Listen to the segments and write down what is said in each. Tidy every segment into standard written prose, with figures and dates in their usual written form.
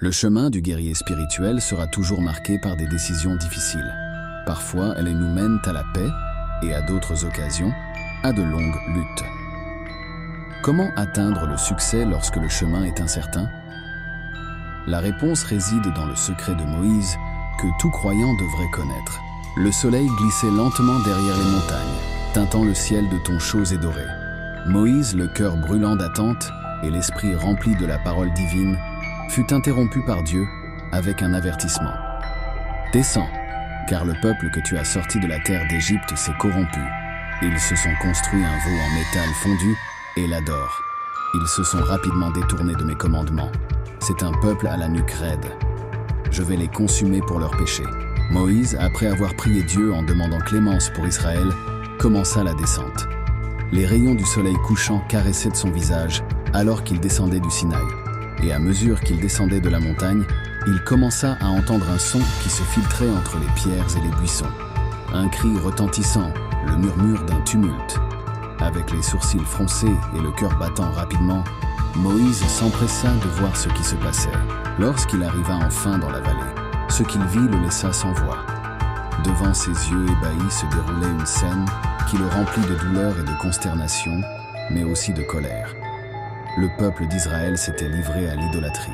Le chemin du guerrier spirituel sera toujours marqué par des décisions difficiles. Parfois, elles nous mènent à la paix et à d'autres occasions, à de longues luttes. Comment atteindre le succès lorsque le chemin est incertain? La réponse réside dans le secret de Moïse que tout croyant devrait connaître. Le soleil glissait lentement derrière les montagnes, teintant le ciel de tons chauds et dorés. Moïse, le cœur brûlant d'attente et l'esprit rempli de la parole divine, fut interrompu par Dieu avec un avertissement. « Descends, car le peuple que tu as sorti de la terre d'Égypte s'est corrompu. Ils se sont construits un veau en métal fondu et l'adorent. Ils se sont rapidement détournés de mes commandements. C'est un peuple à la nuque raide. Je vais les consumer pour leurs péchés. » Moïse, après avoir prié Dieu en demandant clémence pour Israël, commença la descente. Les rayons du soleil couchant caressaient de son visage alors qu'il descendait du Sinaï. Et à mesure qu'il descendait de la montagne, il commença à entendre un son qui se filtrait entre les pierres et les buissons. Un cri retentissant, le murmure d'un tumulte. Avec les sourcils froncés et le cœur battant rapidement, Moïse s'empressa de voir ce qui se passait. Lorsqu'il arriva enfin dans la vallée, ce qu'il vit le laissa sans voix. Devant ses yeux ébahis se déroulait une scène qui le remplit de douleur et de consternation, mais aussi de colère. Le peuple d'Israël s'était livré à l'idolâtrie.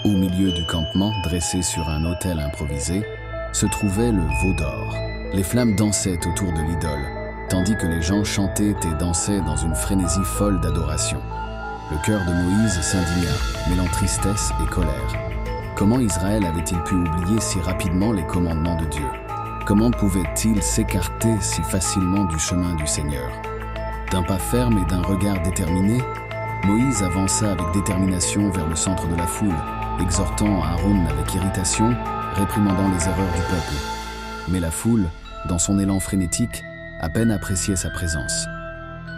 Au milieu du campement, dressé sur un autel improvisé, se trouvait le veau d'or. Les flammes dansaient autour de l'idole, tandis que les gens chantaient et dansaient dans une frénésie folle d'adoration. Le cœur de Moïse s'indigna, mêlant tristesse et colère. Comment Israël avait-il pu oublier si rapidement les commandements de Dieu? Comment pouvait-il s'écarter si facilement du chemin du Seigneur? D'un pas ferme et d'un regard déterminé, Moïse avança avec détermination vers le centre de la foule, exhortant Aaron avec irritation, réprimandant les erreurs du peuple. Mais la foule, dans son élan frénétique, à peine appréciait sa présence.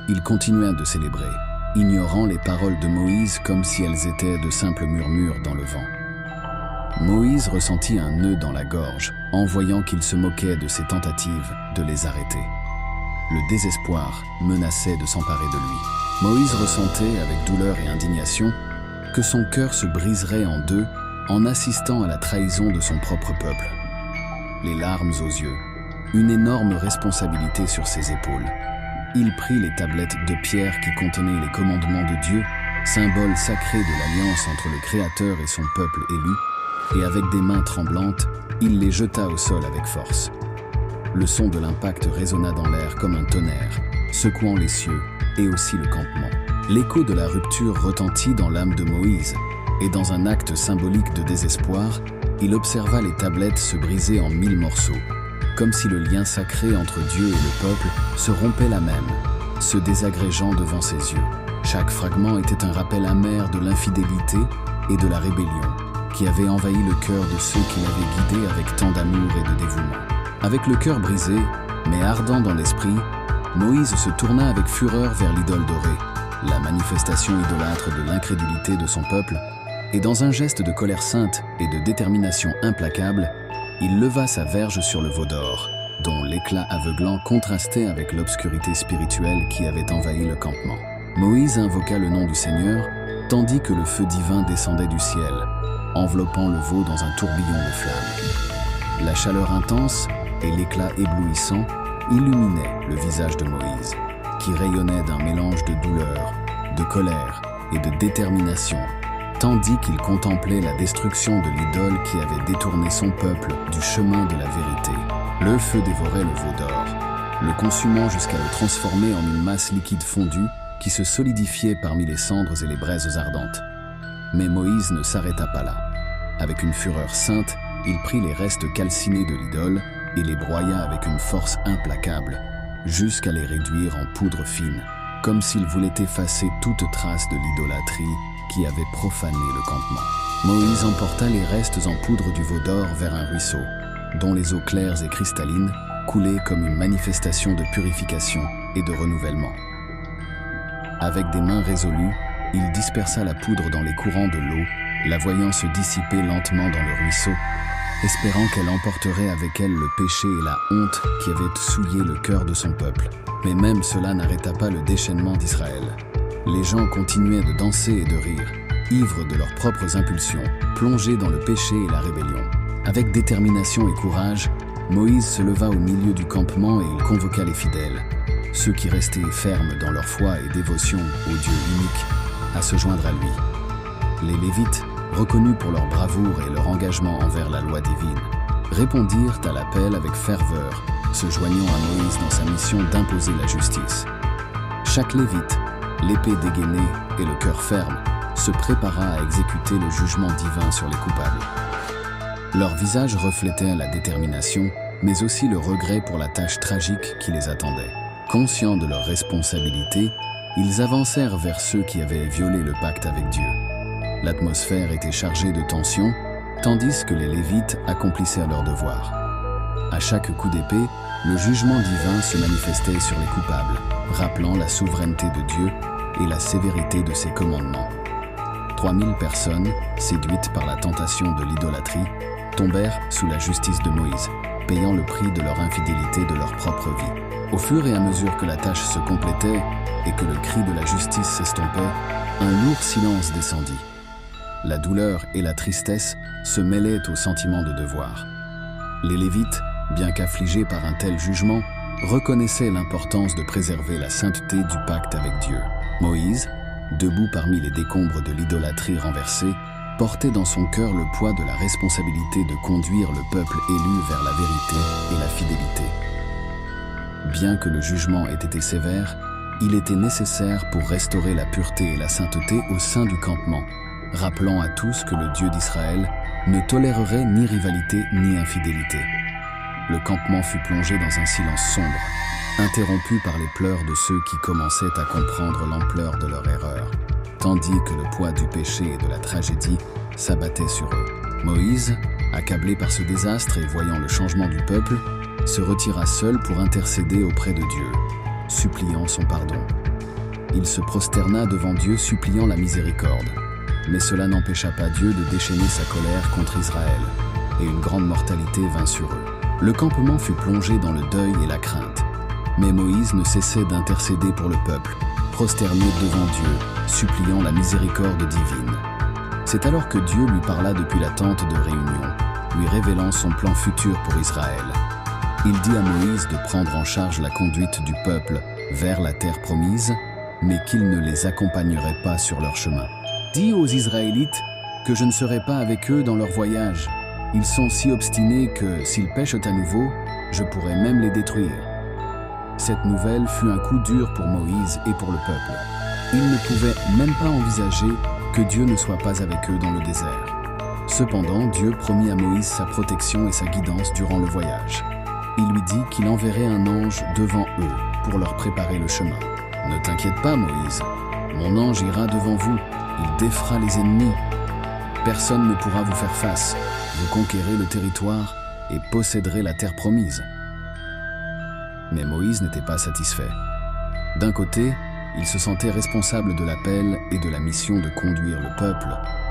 Ils continuaient de célébrer, ignorant les paroles de Moïse comme si elles étaient de simples murmures dans le vent. Moïse ressentit un nœud dans la gorge en voyant qu'ils se moquaient de ses tentatives de les arrêter. Le désespoir menaçait de s'emparer de lui. Moïse ressentait avec douleur et indignation que son cœur se briserait en deux en assistant à la trahison de son propre peuple. Les larmes aux yeux, une énorme responsabilité sur ses épaules. Il prit les tablettes de pierre qui contenaient les commandements de Dieu, symbole sacré de l'alliance entre le Créateur et son peuple élu, et avec des mains tremblantes, il les jeta au sol avec force. Le son de l'impact résonna dans l'air comme un tonnerre, secouant les cieux et aussi le campement. L'écho de la rupture retentit dans l'âme de Moïse, et dans un acte symbolique de désespoir, il observa les tablettes se briser en 1000 morceaux, comme si le lien sacré entre Dieu et le peuple se rompait là même, se désagrégeant devant ses yeux. Chaque fragment était un rappel amer de l'infidélité et de la rébellion, qui avait envahi le cœur de ceux qui l'avaient guidé avec tant d'amour et de dévouement. Avec le cœur brisé, mais ardent dans l'esprit, Moïse se tourna avec fureur vers l'idole dorée, la manifestation idolâtre de l'incrédulité de son peuple, et dans un geste de colère sainte et de détermination implacable, il leva sa verge sur le veau d'or, dont l'éclat aveuglant contrastait avec l'obscurité spirituelle qui avait envahi le campement. Moïse invoqua le nom du Seigneur, tandis que le feu divin descendait du ciel, enveloppant le veau dans un tourbillon de flammes. La chaleur intense et l'éclat éblouissant illuminaient le visage de Moïse, qui rayonnait d'un mélange de douleur, de colère et de détermination, tandis qu'il contemplait la destruction de l'idole qui avait détourné son peuple du chemin de la vérité. Le feu dévorait le veau d'or, le consumant jusqu'à le transformer en une masse liquide fondue qui se solidifiait parmi les cendres et les braises ardentes. Mais Moïse ne s'arrêta pas là. Avec une fureur sainte, il prit les restes calcinés de l'idole et les broya avec une force implacable, jusqu'à les réduire en poudre fine, comme s'il voulait effacer toute trace de l'idolâtrie qui avait profané le campement. Moïse emporta les restes en poudre du veau d'or vers un ruisseau, dont les eaux claires et cristallines coulaient comme une manifestation de purification et de renouvellement. Avec des mains résolues, il dispersa la poudre dans les courants de l'eau, la voyant se dissiper lentement dans le ruisseau, espérant qu'elle emporterait avec elle le péché et la honte qui avaient souillé le cœur de son peuple. Mais même cela n'arrêta pas le déchaînement d'Israël. Les gens continuaient de danser et de rire, ivres de leurs propres impulsions, plongés dans le péché et la rébellion. Avec détermination et courage, Moïse se leva au milieu du campement et il convoqua les fidèles, ceux qui restaient fermes dans leur foi et dévotion au Dieu unique, à se joindre à lui. Les Lévites, reconnus pour leur bravoure et leur engagement envers la loi divine, répondirent à l'appel avec ferveur, se joignant à Moïse dans sa mission d'imposer la justice. Chaque Lévite, l'épée dégainée et le cœur ferme, se prépara à exécuter le jugement divin sur les coupables. Leurs visages reflétaient la détermination, mais aussi le regret pour la tâche tragique qui les attendait. Conscients de leur responsabilité, ils avancèrent vers ceux qui avaient violé le pacte avec Dieu. L'atmosphère était chargée de tension, tandis que les Lévites accomplissaient leur devoir. À chaque coup d'épée, le jugement divin se manifestait sur les coupables, rappelant la souveraineté de Dieu et la sévérité de ses commandements. 3000 personnes, séduites par la tentation de l'idolâtrie, tombèrent sous la justice de Moïse, payant le prix de leur infidélité de leur propre vie. Au fur et à mesure que la tâche se complétait et que le cri de la justice s'estompait, un lourd silence descendit. La douleur et la tristesse se mêlaient au sentiment de devoir. Les Lévites, bien qu'affligés par un tel jugement, reconnaissaient l'importance de préserver la sainteté du pacte avec Dieu. Moïse, debout parmi les décombres de l'idolâtrie renversée, portait dans son cœur le poids de la responsabilité de conduire le peuple élu vers la vérité et la fidélité. Bien que le jugement ait été sévère, il était nécessaire pour restaurer la pureté et la sainteté au sein du campement, rappelant à tous que le Dieu d'Israël ne tolérerait ni rivalité ni infidélité. Le campement fut plongé dans un silence sombre, interrompu par les pleurs de ceux qui commençaient à comprendre l'ampleur de leur erreur, tandis que le poids du péché et de la tragédie s'abattait sur eux. Moïse, accablé par ce désastre et voyant le changement du peuple, se retira seul pour intercéder auprès de Dieu, suppliant son pardon. Il se prosterna devant Dieu suppliant la miséricorde, mais cela n'empêcha pas Dieu de déchaîner sa colère contre Israël, et une grande mortalité vint sur eux. Le campement fut plongé dans le deuil et la crainte, mais Moïse ne cessait d'intercéder pour le peuple, prosterné devant Dieu, suppliant la miséricorde divine. C'est alors que Dieu lui parla depuis la tente de réunion, lui révélant son plan futur pour Israël. Il dit à Moïse de prendre en charge la conduite du peuple vers la terre promise, mais qu'il ne les accompagnerait pas sur leur chemin. Dis aux Israélites que je ne serai pas avec eux dans leur voyage. Ils sont si obstinés que, s'ils pêchent à nouveau, je pourrais même les détruire. Cette nouvelle fut un coup dur pour Moïse et pour le peuple. Ils ne pouvaient même pas envisager que Dieu ne soit pas avec eux dans le désert. Cependant, Dieu promit à Moïse sa protection et sa guidance durant le voyage. Il lui dit qu'il enverrait un ange devant eux pour leur préparer le chemin. « Ne t'inquiète pas, Moïse, mon ange ira devant vous, il défera les ennemis. Personne ne pourra vous faire face. Vous conquérez le territoire et posséderez la terre promise. » Mais Moïse n'était pas satisfait. D'un côté, il se sentait responsable de l'appel et de la mission de conduire le peuple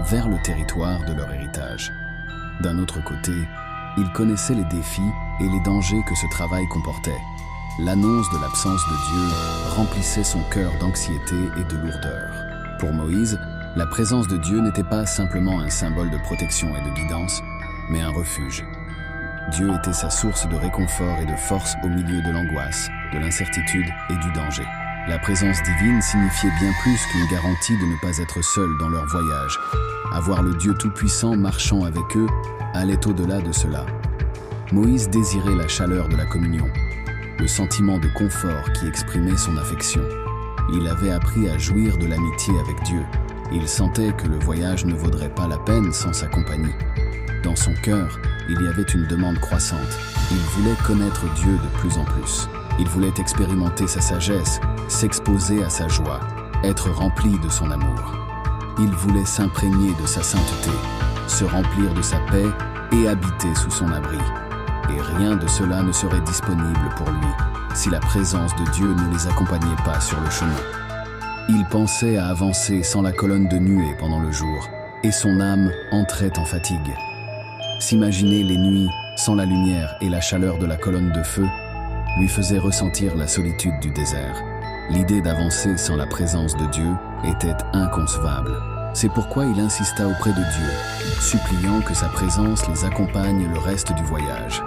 vers le territoire de leur héritage. D'un autre côté, il connaissait les défis et les dangers que ce travail comportait. L'annonce de l'absence de Dieu remplissait son cœur d'anxiété et de lourdeur. Pour Moïse, la présence de Dieu n'était pas simplement un symbole de protection et de guidance, mais un refuge. Dieu était sa source de réconfort et de force au milieu de l'angoisse, de l'incertitude et du danger. La présence divine signifiait bien plus qu'une garantie de ne pas être seul dans leur voyage. Avoir le Dieu Tout-Puissant marchant avec eux allait au-delà de cela. Moïse désirait la chaleur de la communion, le sentiment de confort qui exprimait son affection. Il avait appris à jouir de l'amitié avec Dieu. Il sentait que le voyage ne vaudrait pas la peine sans sa compagnie. Dans son cœur, il y avait une demande croissante. Il voulait connaître Dieu de plus en plus. Il voulait expérimenter sa sagesse, s'exposer à sa joie, être rempli de son amour. Il voulait s'imprégner de sa sainteté, se remplir de sa paix et habiter sous son abri. Et rien de cela ne serait disponible pour lui si la présence de Dieu ne les accompagnait pas sur le chemin. Il pensait à avancer sans la colonne de nuée pendant le jour, et son âme entrait en fatigue. S'imaginer les nuits sans la lumière et la chaleur de la colonne de feu lui faisait ressentir la solitude du désert. L'idée d'avancer sans la présence de Dieu était inconcevable. C'est pourquoi il insista auprès de Dieu, suppliant que sa présence les accompagne le reste du voyage.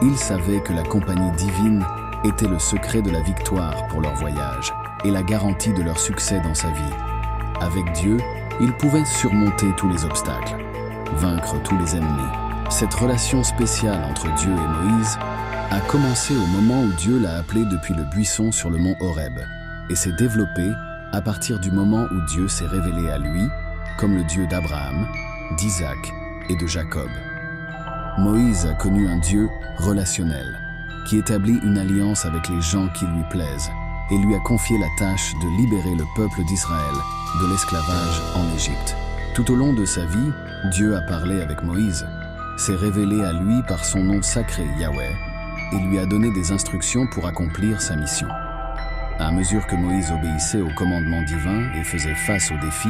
Il savait que la compagnie divine était le secret de la victoire pour leur voyage et la garantie de leur succès dans sa vie. Avec Dieu, il pouvait surmonter tous les obstacles, vaincre tous les ennemis. Cette relation spéciale entre Dieu et Moïse a commencé au moment où Dieu l'a appelé depuis le buisson sur le mont Horeb et s'est développée à partir du moment où Dieu s'est révélé à lui comme le Dieu d'Abraham, d'Isaac et de Jacob. Moïse a connu un Dieu relationnel qui établit une alliance avec les gens qui lui plaisent et lui a confié la tâche de libérer le peuple d'Israël de l'esclavage en Égypte. Tout au long de sa vie, Dieu a parlé avec Moïse, s'est révélé à lui par son nom sacré Yahweh et lui a donné des instructions pour accomplir sa mission. À mesure que Moïse obéissait aux commandements divins et faisait face aux défis,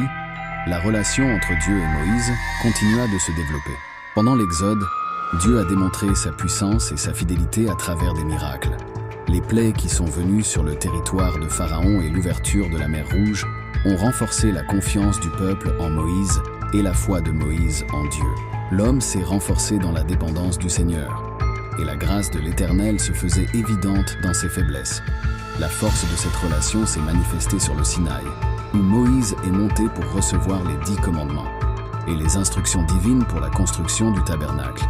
la relation entre Dieu et Moïse continua de se développer. Pendant l'Exode, Dieu a démontré sa puissance et sa fidélité à travers des miracles. Les plaies qui sont venues sur le territoire de Pharaon et l'ouverture de la mer Rouge ont renforcé la confiance du peuple en Moïse et la foi de Moïse en Dieu. L'homme s'est renforcé dans la dépendance du Seigneur, et la grâce de l'Éternel se faisait évidente dans ses faiblesses. La force de cette relation s'est manifestée sur le Sinaï, où Moïse est monté pour recevoir les 10 commandements et les instructions divines pour la construction du tabernacle.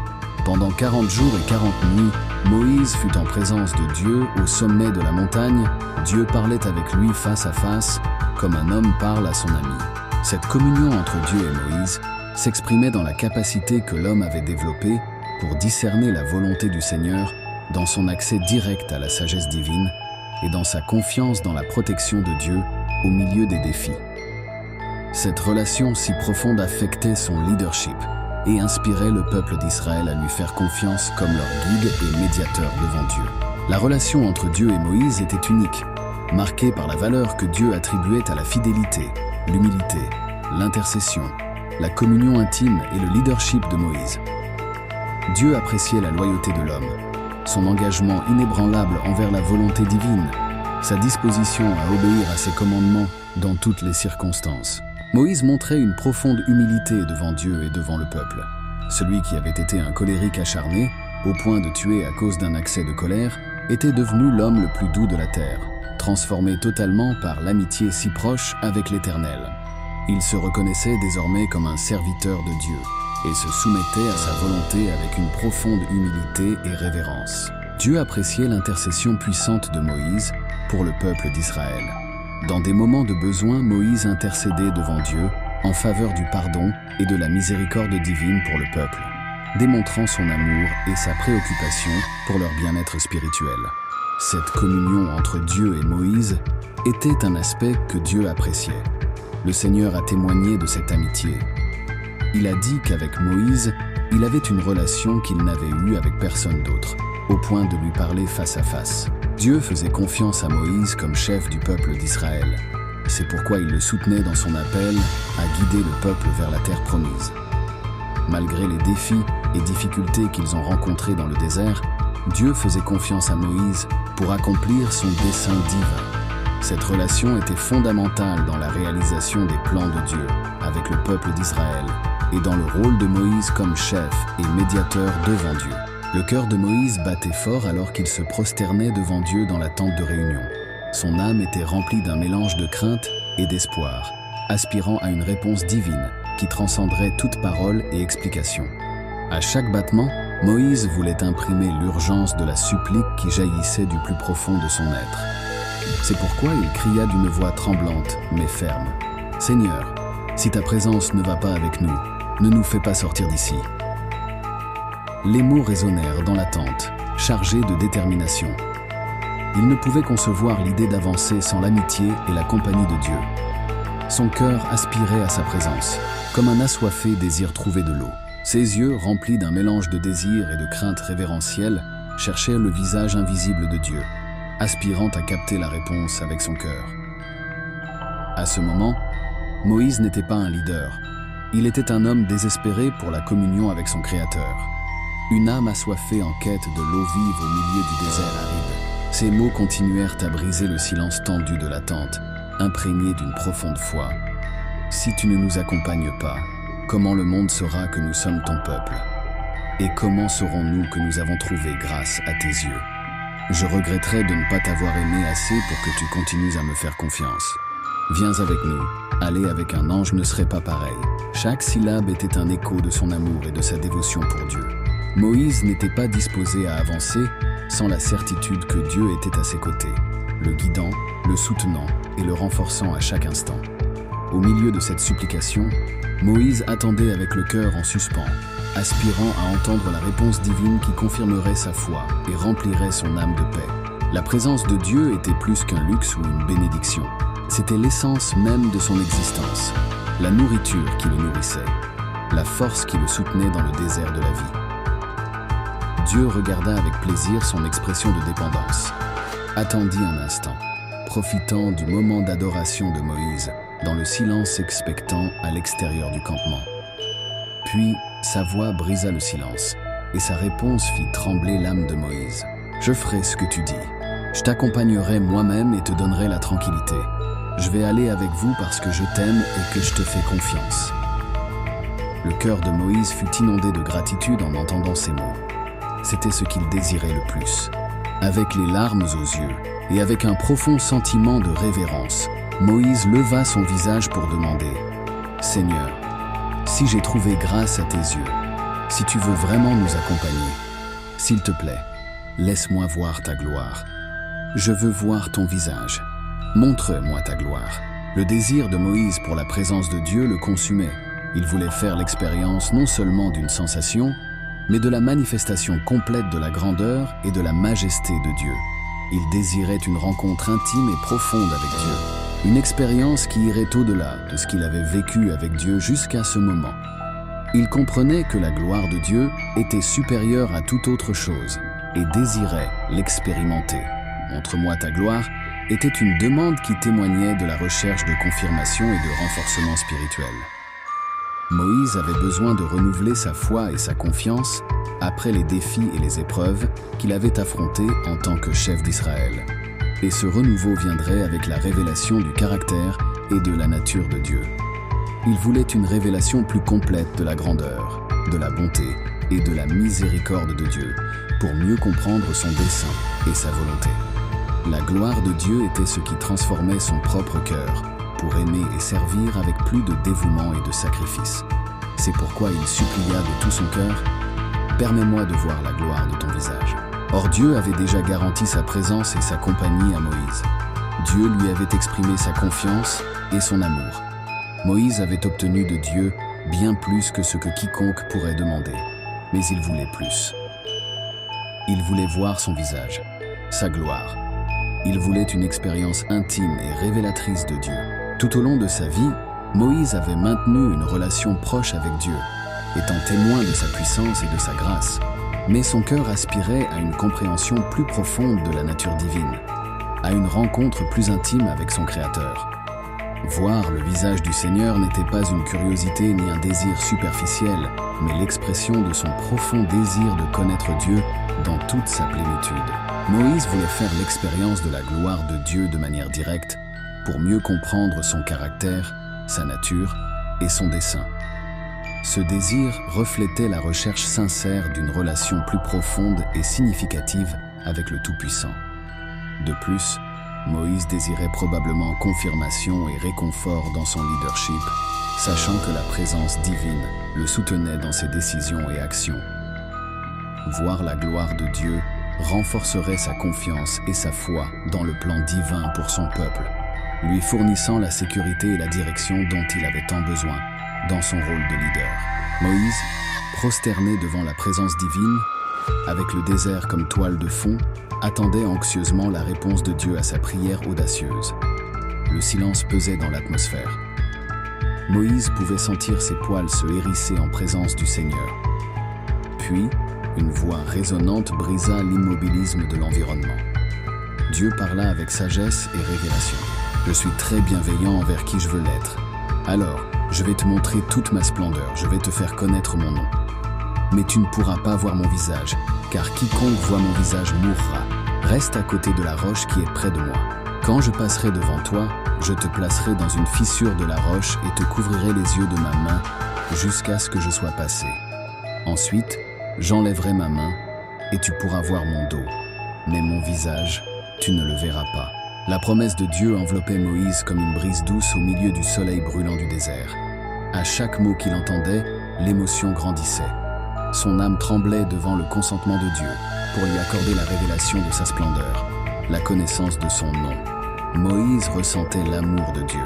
Pendant 40 jours et 40 nuits, Moïse fut en présence de Dieu au sommet de la montagne. Dieu parlait avec lui face à face, comme un homme parle à son ami. Cette communion entre Dieu et Moïse s'exprimait dans la capacité que l'homme avait développée pour discerner la volonté du Seigneur, dans son accès direct à la sagesse divine et dans sa confiance dans la protection de Dieu au milieu des défis. Cette relation si profonde affectait son leadership et inspirait le peuple d'Israël à lui faire confiance comme leur guide et médiateur devant Dieu. La relation entre Dieu et Moïse était unique, marquée par la valeur que Dieu attribuait à la fidélité, l'humilité, l'intercession, la communion intime et le leadership de Moïse. Dieu appréciait la loyauté de l'homme, son engagement inébranlable envers la volonté divine, sa disposition à obéir à ses commandements dans toutes les circonstances. Moïse montrait une profonde humilité devant Dieu et devant le peuple. Celui qui avait été un colérique acharné, au point de tuer à cause d'un accès de colère, était devenu l'homme le plus doux de la terre, transformé totalement par l'amitié si proche avec l'Éternel. Il se reconnaissait désormais comme un serviteur de Dieu et se soumettait à sa volonté avec une profonde humilité et révérence. Dieu appréciait l'intercession puissante de Moïse pour le peuple d'Israël. Dans des moments de besoin, Moïse intercédait devant Dieu en faveur du pardon et de la miséricorde divine pour le peuple, démontrant son amour et sa préoccupation pour leur bien-être spirituel. Cette communion entre Dieu et Moïse était un aspect que Dieu appréciait. Le Seigneur a témoigné de cette amitié. Il a dit qu'avec Moïse, il avait une relation qu'il n'avait eue avec personne d'autre, au point de lui parler face à face. Dieu faisait confiance à Moïse comme chef du peuple d'Israël. C'est pourquoi il le soutenait dans son appel à guider le peuple vers la terre promise. Malgré les défis et difficultés qu'ils ont rencontrés dans le désert, Dieu faisait confiance à Moïse pour accomplir son dessein divin. Cette relation était fondamentale dans la réalisation des plans de Dieu avec le peuple d'Israël et dans le rôle de Moïse comme chef et médiateur devant Dieu. Le cœur de Moïse battait fort alors qu'il se prosternait devant Dieu dans la tente de réunion. Son âme était remplie d'un mélange de crainte et d'espoir, aspirant à une réponse divine qui transcenderait toute parole et explication. À chaque battement, Moïse voulait imprimer l'urgence de la supplique qui jaillissait du plus profond de son être. C'est pourquoi il cria d'une voix tremblante mais ferme. « Seigneur, si ta présence ne va pas avec nous, ne nous fais pas sortir d'ici. » Les mots résonnèrent dans la tente, chargés de détermination. Il ne pouvait concevoir l'idée d'avancer sans l'amitié et la compagnie de Dieu. Son cœur aspirait à sa présence, comme un assoiffé désire trouver de l'eau. Ses yeux, remplis d'un mélange de désir et de crainte révérentielle, cherchaient le visage invisible de Dieu, aspirant à capter la réponse avec son cœur. À ce moment, Moïse n'était pas un leader. Il était un homme désespéré pour la communion avec son Créateur. Une âme assoiffée en quête de l'eau vive au milieu du désert aride. Ces mots continuèrent à briser le silence tendu de la tente, imprégné d'une profonde foi. Si tu ne nous accompagnes pas, comment le monde saura que nous sommes ton peuple? Et comment saurons-nous que nous avons trouvé grâce à tes yeux? Je regretterais de ne pas t'avoir aimé assez pour que tu continues à me faire confiance. Viens avec nous. Aller avec un ange ne serait pas pareil. Chaque syllabe était un écho de son amour et de sa dévotion pour Dieu. Moïse n'était pas disposé à avancer sans la certitude que Dieu était à ses côtés, le guidant, le soutenant et le renforçant à chaque instant. Au milieu de cette supplication, Moïse attendait avec le cœur en suspens, aspirant à entendre la réponse divine qui confirmerait sa foi et remplirait son âme de paix. La présence de Dieu était plus qu'un luxe ou une bénédiction. C'était l'essence même de son existence, la nourriture qui le nourrissait, la force qui le soutenait dans le désert de la vie. Dieu regarda avec plaisir son expression de dépendance, attendit un instant, profitant du moment d'adoration de Moïse, dans le silence expectant à l'extérieur du campement. Puis, sa voix brisa le silence, et sa réponse fit trembler l'âme de Moïse. « Je ferai ce que tu dis. Je t'accompagnerai moi-même et te donnerai la tranquillité. Je vais aller avec vous parce que je t'aime et que je te fais confiance. » Le cœur de Moïse fut inondé de gratitude en entendant ces mots. C'était ce qu'il désirait le plus. Avec les larmes aux yeux et avec un profond sentiment de révérence, Moïse leva son visage pour demander « Seigneur, si j'ai trouvé grâce à tes yeux, si tu veux vraiment nous accompagner, s'il te plaît, laisse-moi voir ta gloire. Je veux voir ton visage. Montre-moi ta gloire. » Le désir de Moïse pour la présence de Dieu le consumait. Il voulait faire l'expérience non seulement d'une sensation, mais de la manifestation complète de la grandeur et de la majesté de Dieu. Il désirait une rencontre intime et profonde avec Dieu, une expérience qui irait au-delà de ce qu'il avait vécu avec Dieu jusqu'à ce moment. Il comprenait que la gloire de Dieu était supérieure à toute autre chose et désirait l'expérimenter. « Montre-moi ta gloire » était une demande qui témoignait de la recherche de confirmation et de renforcement spirituel. Moïse avait besoin de renouveler sa foi et sa confiance après les défis et les épreuves qu'il avait affrontés en tant que chef d'Israël. Et ce renouveau viendrait avec la révélation du caractère et de la nature de Dieu. Il voulait une révélation plus complète de la grandeur, de la bonté et de la miséricorde de Dieu pour mieux comprendre son dessein et sa volonté. La gloire de Dieu était ce qui transformait son propre cœur pour aimer et servir avec plus de dévouement et de sacrifice. C'est pourquoi il supplia de tout son cœur « Permets-moi de voir la gloire de ton visage ». Or Dieu avait déjà garanti sa présence et sa compagnie à Moïse. Dieu lui avait exprimé sa confiance et son amour. Moïse avait obtenu de Dieu bien plus que ce que quiconque pourrait demander, mais il voulait plus. Il voulait voir son visage, sa gloire. Il voulait une expérience intime et révélatrice de Dieu. Tout au long de sa vie, Moïse avait maintenu une relation proche avec Dieu, étant témoin de sa puissance et de sa grâce. Mais son cœur aspirait à une compréhension plus profonde de la nature divine, à une rencontre plus intime avec son Créateur. Voir le visage du Seigneur n'était pas une curiosité ni un désir superficiel, mais l'expression de son profond désir de connaître Dieu dans toute sa plénitude. Moïse voulait faire l'expérience de la gloire de Dieu de manière directe pour mieux comprendre son caractère, sa nature et son dessein. Ce désir reflétait la recherche sincère d'une relation plus profonde et significative avec le Tout-Puissant. De plus, Moïse désirait probablement confirmation et réconfort dans son leadership, sachant que la présence divine le soutenait dans ses décisions et actions. Voir la gloire de Dieu renforcerait sa confiance et sa foi dans le plan divin pour son peuple, lui fournissant la sécurité et la direction dont il avait tant besoin dans son rôle de leader. Moïse, prosterné devant la présence divine, avec le désert comme toile de fond, attendait anxieusement la réponse de Dieu à sa prière audacieuse. Le silence pesait dans l'atmosphère. Moïse pouvait sentir ses poils se hérisser en présence du Seigneur. Puis, une voix résonnante brisa l'immobilisme de l'environnement. Dieu parla avec sagesse et révélation. « Je suis très bienveillant envers qui je veux l'être. Alors, je vais te montrer toute ma splendeur, je vais te faire connaître mon nom. Mais tu ne pourras pas voir mon visage, car quiconque voit mon visage mourra. Reste à côté de la roche qui est près de moi. Quand je passerai devant toi, Je te placerai dans une fissure de la roche et te couvrirai les yeux de ma main jusqu'à ce que je sois passé. Ensuite, j'enlèverai ma main et tu pourras voir mon dos, mais mon visage, tu ne le verras pas. » La promesse de Dieu enveloppait Moïse comme une brise douce au milieu du soleil brûlant du désert. À chaque mot qu'il entendait, l'émotion grandissait. Son âme tremblait devant le consentement de Dieu pour lui accorder la révélation de sa splendeur, la connaissance de son nom. Moïse ressentait l'amour de Dieu.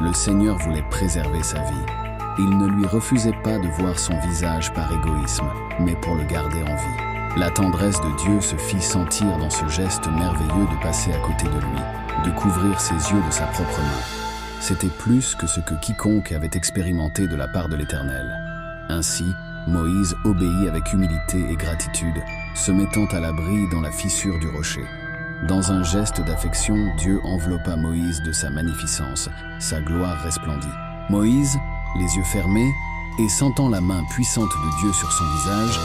Le Seigneur voulait préserver sa vie. Il ne lui refusait pas de voir son visage par égoïsme, mais pour le garder en vie. La tendresse de Dieu se fit sentir dans ce geste merveilleux de passer à côté de lui, de couvrir ses yeux de sa propre main. C'était plus que ce que quiconque avait expérimenté de la part de l'Éternel. Ainsi, Moïse obéit avec humilité et gratitude, se mettant à l'abri dans la fissure du rocher. Dans un geste d'affection, Dieu enveloppa Moïse de sa magnificence, sa gloire resplendit. Moïse, les yeux fermés, et sentant la main puissante de Dieu sur son visage,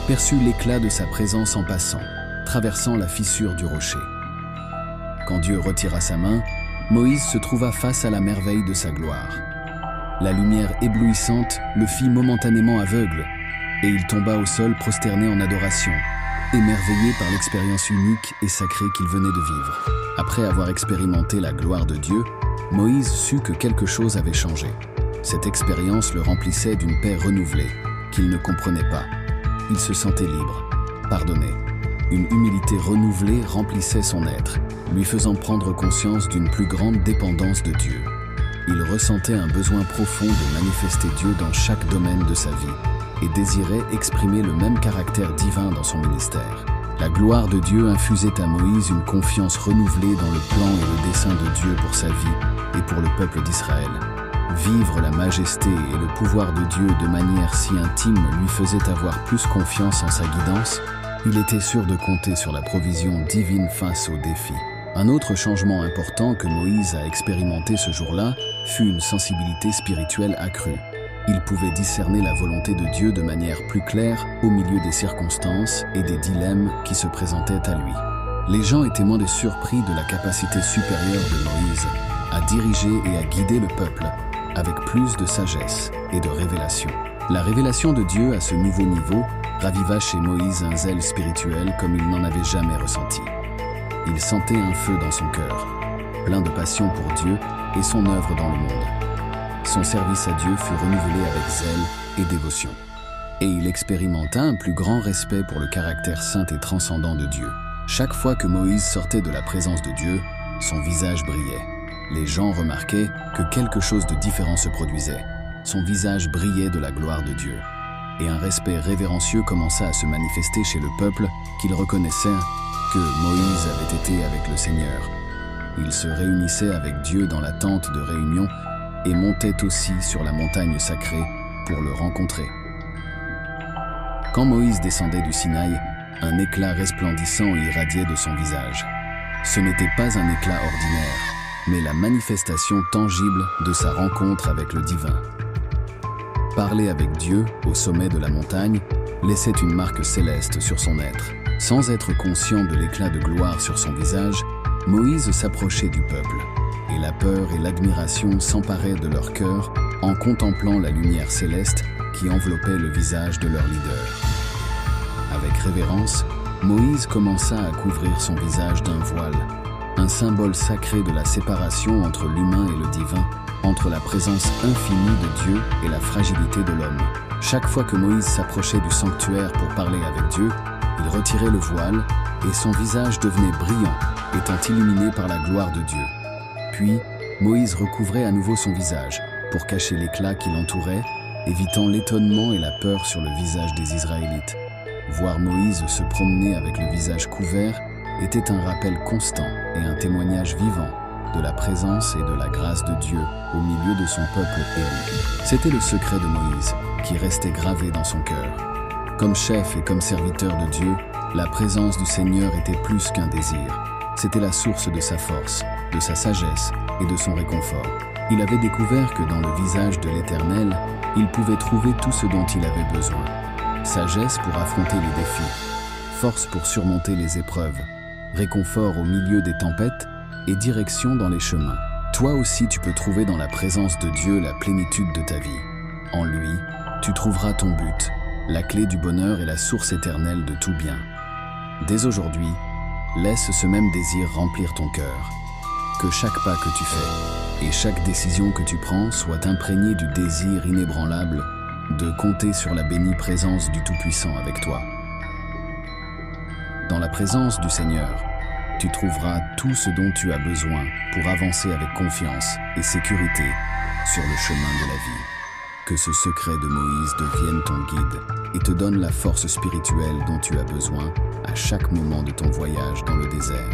perçut l'éclat de sa présence en passant, traversant la fissure du rocher. Quand Dieu retira sa main, Moïse se trouva face à la merveille de sa gloire. La lumière éblouissante le fit momentanément aveugle, et il tomba au sol prosterné en adoration, émerveillé par l'expérience unique et sacrée qu'il venait de vivre. Après avoir expérimenté la gloire de Dieu, Moïse sut que quelque chose avait changé. Cette expérience le remplissait d'une paix renouvelée, qu'il ne comprenait pas. Il se sentait libre, pardonné. Une humilité renouvelée remplissait son être, lui faisant prendre conscience d'une plus grande dépendance de Dieu. Il ressentait un besoin profond de manifester Dieu dans chaque domaine de sa vie et désirait exprimer le même caractère divin dans son ministère. La gloire de Dieu infusait à Moïse une confiance renouvelée dans le plan et le dessein de Dieu pour sa vie et pour le peuple d'Israël. Vivre la majesté et le pouvoir de Dieu de manière si intime lui faisait avoir plus confiance en sa guidance. Il était sûr de compter sur la provision divine face aux défis. Un autre changement important que Moïse a expérimenté ce jour-là fut une sensibilité spirituelle accrue. Il pouvait discerner la volonté de Dieu de manière plus claire au milieu des circonstances et des dilemmes qui se présentaient à lui. Les gens étaient moins surpris de la capacité supérieure de Moïse à diriger et à guider le peuple avec plus de sagesse et de révélation. La révélation de Dieu à ce nouveau niveau raviva chez Moïse un zèle spirituel comme il n'en avait jamais ressenti. Il sentait un feu dans son cœur, plein de passion pour Dieu et son œuvre dans le monde. Son service à Dieu fut renouvelé avec zèle et dévotion. Et il expérimenta un plus grand respect pour le caractère saint et transcendant de Dieu. Chaque fois que Moïse sortait de la présence de Dieu, son visage brillait. Les gens remarquaient que quelque chose de différent se produisait. Son visage brillait de la gloire de Dieu. Et un respect révérencieux commença à se manifester chez le peuple qu'il reconnaissait que Moïse avait été avec le Seigneur. Il se réunissait avec Dieu dans la tente de réunion et montait aussi sur la montagne sacrée pour le rencontrer. Quand Moïse descendait du Sinaï, un éclat resplendissant irradiait de son visage. Ce n'était pas un éclat ordinaire, mais la manifestation tangible de sa rencontre avec le divin. Parler avec Dieu, au sommet de la montagne, laissait une marque céleste sur son être. Sans être conscient de l'éclat de gloire sur son visage, Moïse s'approchait du peuple, et la peur et l'admiration s'emparaient de leur cœur en contemplant la lumière céleste qui enveloppait le visage de leur leader. Avec révérence, Moïse commença à couvrir son visage d'un voile, un symbole sacré de la séparation entre l'humain et le divin, entre la présence infinie de Dieu et la fragilité de l'homme. Chaque fois que Moïse s'approchait du sanctuaire pour parler avec Dieu, il retirait le voile et son visage devenait brillant, étant illuminé par la gloire de Dieu. Puis, Moïse recouvrait à nouveau son visage pour cacher l'éclat qui l'entourait, évitant l'étonnement et la peur sur le visage des Israélites. Voir Moïse se promener avec le visage couvert était un rappel constant et un témoignage vivant de la présence et de la grâce de Dieu au milieu de son peuple élu. C'était le secret de Moïse qui restait gravé dans son cœur. Comme chef et comme serviteur de Dieu, la présence du Seigneur était plus qu'un désir. C'était la source de sa force, de sa sagesse et de son réconfort. Il avait découvert que dans le visage de l'Éternel, il pouvait trouver tout ce dont il avait besoin. Sagesse pour affronter les défis, force pour surmonter les épreuves, réconfort au milieu des tempêtes et direction dans les chemins. Toi aussi, tu peux trouver dans la présence de Dieu la plénitude de ta vie. En lui, tu trouveras ton but, la clé du bonheur et la source éternelle de tout bien. Dès aujourd'hui, laisse ce même désir remplir ton cœur. Que chaque pas que tu fais et chaque décision que tu prends soit imprégnée du désir inébranlable de compter sur la bénie présence du Tout-Puissant avec toi. Dans la présence du Seigneur, tu trouveras tout ce dont tu as besoin pour avancer avec confiance et sécurité sur le chemin de la vie. Que ce secret de Moïse devienne ton guide et te donne la force spirituelle dont tu as besoin à chaque moment de ton voyage dans le désert.